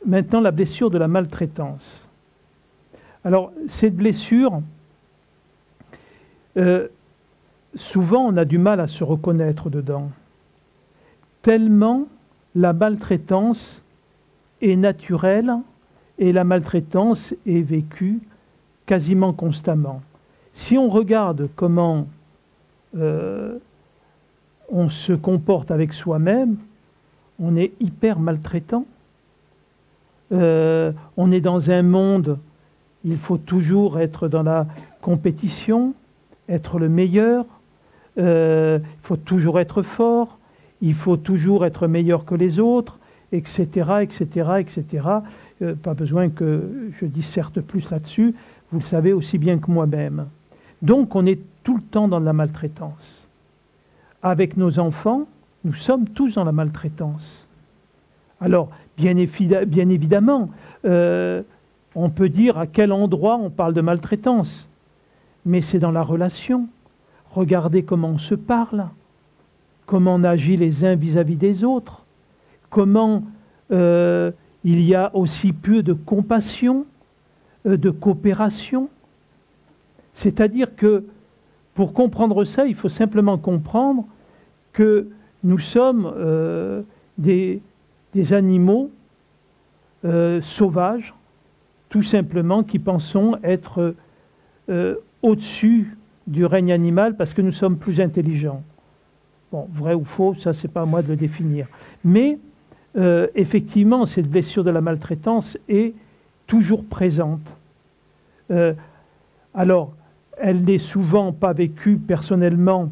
Maintenant, la blessure de la maltraitance. Alors, cette blessure, souvent on a du mal à se reconnaître dedans, tellement la maltraitance est naturelle et la maltraitance est vécue quasiment constamment. Si on regarde comment on se comporte avec soi-même, on est hyper maltraitant. On est dans un monde, il faut toujours être dans la compétition, être le meilleur, il faut toujours être fort, il faut toujours être meilleur que les autres, etc., etc., etc. Pas besoin que je disserte plus là-dessus, vous le savez aussi bien que moi-même. Donc on est tout le temps dans la maltraitance. Avec nos enfants, nous sommes tous dans la maltraitance. Alors, bien évidemment, on peut dire à quel endroit on parle de maltraitance, mais c'est dans la relation. Regardez comment on se parle, comment on agit les uns vis-à-vis des autres, comment il y a aussi peu de compassion, de coopération. C'est-à-dire que pour comprendre ça, il faut simplement comprendre que nous sommes des animaux sauvages, tout simplement, qui pensons être au-dessus du règne animal parce que nous sommes plus intelligents. Bon, vrai ou faux, ça c'est pas à moi de le définir. Mais effectivement, cette blessure de la maltraitance est toujours présente. Alors, elle n'est souvent pas vécue personnellement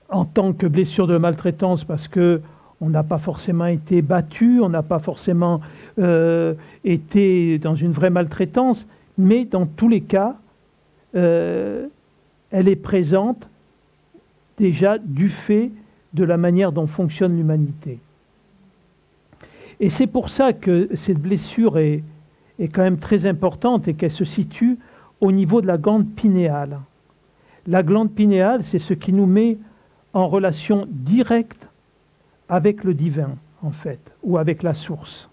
en tant que blessure de maltraitance parce que on n'a pas forcément été battu, on n'a pas forcément été dans une vraie maltraitance, mais dans tous les cas, elle est présente déjà du fait de la manière dont fonctionne l'humanité. Et c'est pour ça que cette blessure est quand même très importante et qu'elle se situe au niveau de la glande pinéale. La glande pinéale, c'est ce qui nous met en relation directe avec le divin, en fait, ou avec la source.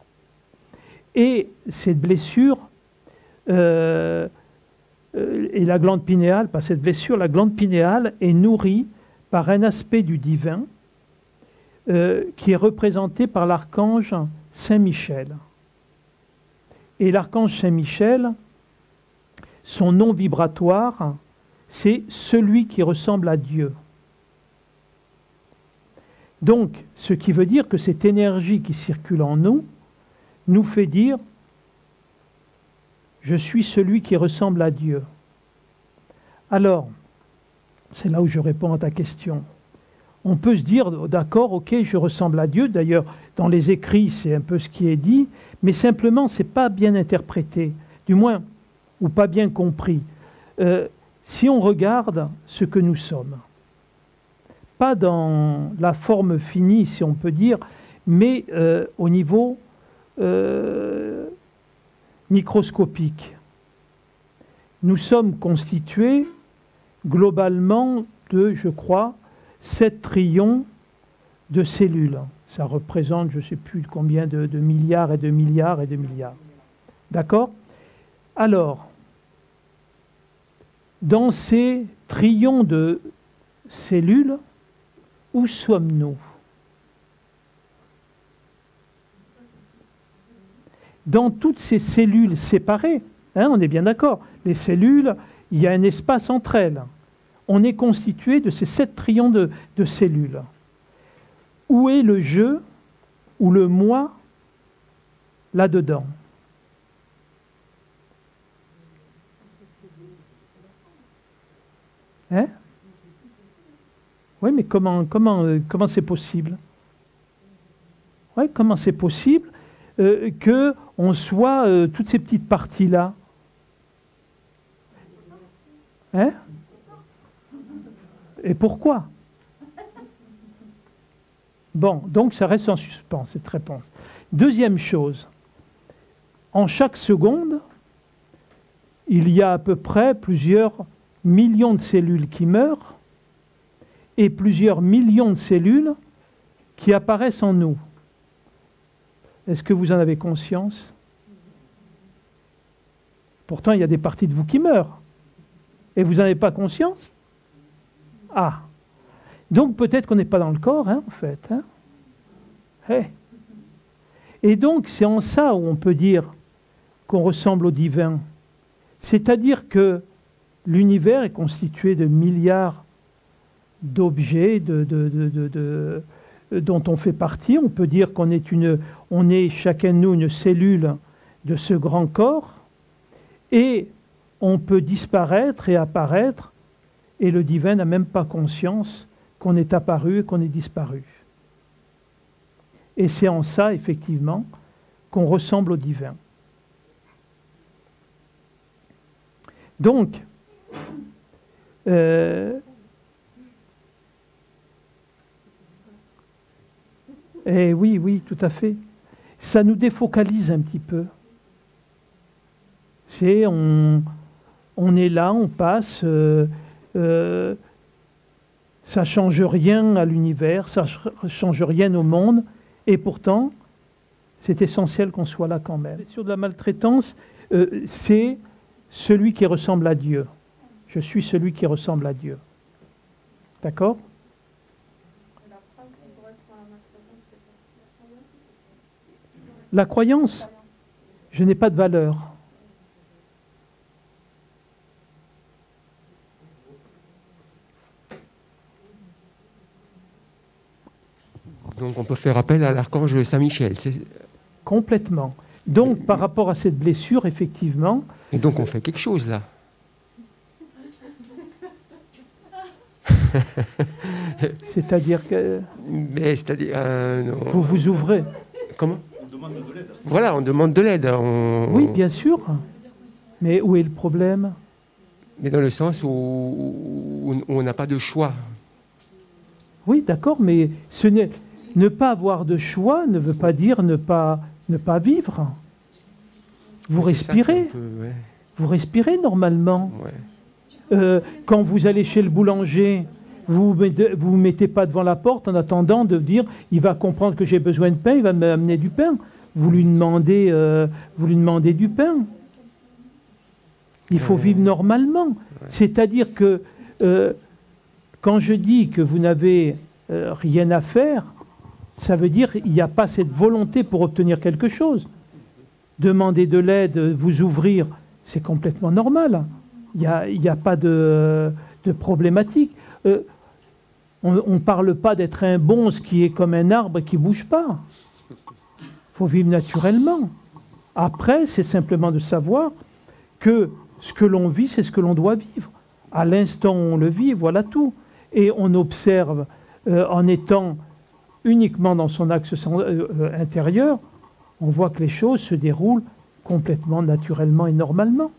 Et cette blessure, et la glande pinéale, pas cette blessure, la glande pinéale est nourrie par un aspect du divin qui est représenté par l'archange Saint-Michel. Et l'archange Saint-Michel, son nom vibratoire, c'est celui qui ressemble à Dieu. Donc, ce qui veut dire que cette énergie qui circule en nous nous fait dire « Je suis celui qui ressemble à Dieu ». Alors, c'est là où je réponds à ta question. On peut se dire « D'accord, ok, je ressemble à Dieu ». D'ailleurs, dans les écrits, c'est un peu ce qui est dit, mais simplement, ce n'est pas bien interprété, du moins, ou pas bien compris. Si on regarde ce que nous sommes, pas dans la forme finie, si on peut dire, mais au niveau microscopique. Nous sommes constitués globalement de, je crois, 7 trillions de cellules. Ça représente, je ne sais plus combien de milliards et de milliards et de milliards. D'accord ? Alors, dans ces trillions de cellules, où sommes-nous? Dans toutes ces cellules séparées, hein, on est bien d'accord, les cellules, il y a un espace entre elles. On est constitué de ces 7 trillions de cellules. Où est le je ou le moi là-dedans? Hein? Oui, mais comment c'est possible? Oui, comment c'est possible qu'on soit toutes ces petites parties-là? Hein? Et pourquoi? Bon, donc ça reste en suspens, cette réponse. Deuxième chose, en chaque seconde, il y a à peu près plusieurs millions de cellules qui meurent et plusieurs millions de cellules qui apparaissent en nous. Est-ce que vous en avez conscience? Pourtant, il y a des parties de vous qui meurent. Et vous n'en avez pas conscience? Ah. Donc peut-être qu'on n'est pas dans le corps, hein, en fait. Hein. Hey. Et donc c'est en ça où on peut dire qu'on ressemble au divin. C'est-à-dire que l'univers est constitué de milliards d'objets dont on fait partie. On peut dire qu'on est, on est chacun de nous une cellule de ce grand corps. Et on peut disparaître et apparaître, et le divin n'a même pas conscience qu'on est apparu et qu'on est disparu. Et c'est en ça, effectivement, qu'on ressemble au divin. Donc, oui, oui, tout à fait. Ça nous défocalise un petit peu. C'est, on est là, on passe, ça ne change rien à l'univers, ça ne change rien au monde, et pourtant, c'est essentiel qu'on soit là quand même. Sur de la maltraitance, c'est celui qui ressemble à Dieu. Je suis celui qui ressemble à Dieu. D'accord? La croyance, je n'ai pas de valeur. Donc on peut faire appel à l'archange Saint-Michel. Complètement. Donc par rapport à cette blessure, effectivement... Et donc on fait quelque chose là. C'est-à-dire que... Mais c'est-à-dire... vous vous ouvrez. Comment? On demande de l'aide. Voilà, on demande de l'aide. Oui, bien sûr. Mais où est le problème? Mais dans le sens où on n'a pas de choix. Oui, d'accord, mais ne pas avoir de choix ne veut pas dire ne pas vivre. Vous respirez. Ouais. Vous respirez normalement. Ouais. Quand vous allez chez le boulanger, vous vous mettez pas devant la porte en attendant de dire il va comprendre que j'ai besoin de pain, il va m'amener du pain. Vous lui demandez du pain. Il faut vivre normalement. Ouais. C'est-à-dire que quand je dis que vous n'avez rien à faire, ça veut dire qu'il n'y a pas cette volonté pour obtenir quelque chose. Demander de l'aide, vous ouvrir, c'est complètement normal. Il n'y a pas de problématique. On ne parle pas d'être un bonze qui est comme un arbre qui ne bouge pas. Il faut vivre naturellement. Après, c'est simplement de savoir que ce que l'on vit, c'est ce que l'on doit vivre. À l'instant où on le vit, voilà tout. Et on observe en étant uniquement dans son axe intérieur, on voit que les choses se déroulent complètement naturellement et normalement,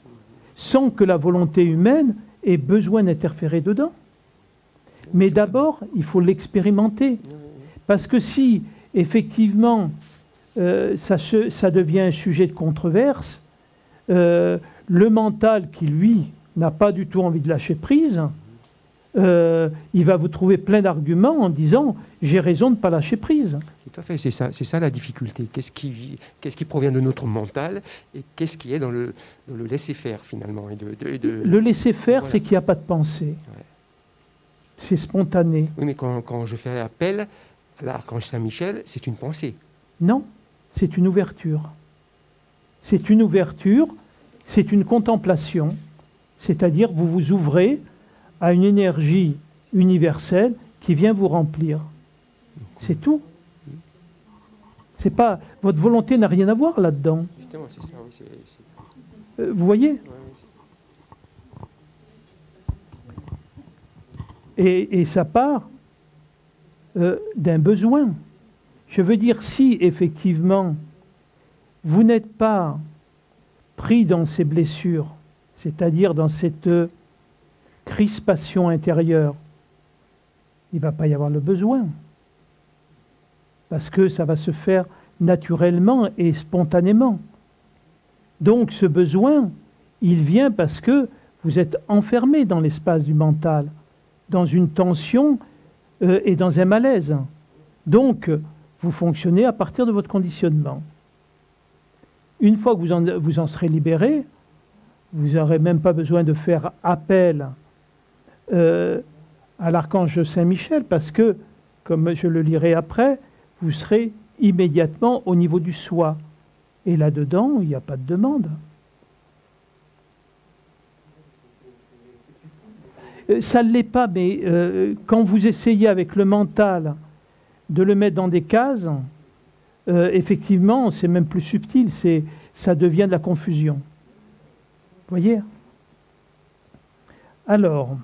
sans que la volonté humaine ait besoin d'interférer dedans. Mais d'abord, il faut l'expérimenter. Parce que si, effectivement, ça devient un sujet de controverse, le mental qui, lui, n'a pas du tout envie de lâcher prise, il va vous trouver plein d'arguments en disant « j'ai raison de ne pas lâcher prise ». Tout à fait, c'est ça la difficulté. Qu'est-ce qui provient de notre mental et qu'est-ce qui est dans le laisser-faire finalement Le laisser-faire, voilà. C'est qu'il n'y a pas de pensée. Ouais. C'est spontané. Oui, mais quand je fais appel à l'archange Saint-Michel, c'est une pensée. Non, c'est une ouverture. C'est une ouverture, c'est une contemplation. C'est-à-dire vous vous ouvrez à une énergie universelle qui vient vous remplir. C'est tout. C'est pas, votre volonté n'a rien à voir là-dedans. Justement, c'est ça, oui. Vous voyez? Et ça part d'un besoin. Je veux dire, si effectivement vous n'êtes pas pris dans ces blessures, c'est-à-dire dans cette crispation intérieure, il ne va pas y avoir le besoin. Parce que ça va se faire naturellement et spontanément. Donc ce besoin, il vient parce que vous êtes enfermé dans l'espace du mental, dans une tension et dans un malaise. Donc vous fonctionnez à partir de votre conditionnement. Une fois que vous en serez libéré, vous n'aurez même pas besoin de faire appel à l'archange Saint-Michel, parce que, comme je le lirai après, vous serez immédiatement au niveau du soi. Et là-dedans, il n'y a pas de demande. Ça ne l'est pas, mais quand vous essayez avec le mental de le mettre dans des cases, effectivement, c'est même plus subtil, ça devient de la confusion. Vous voyez? Alors...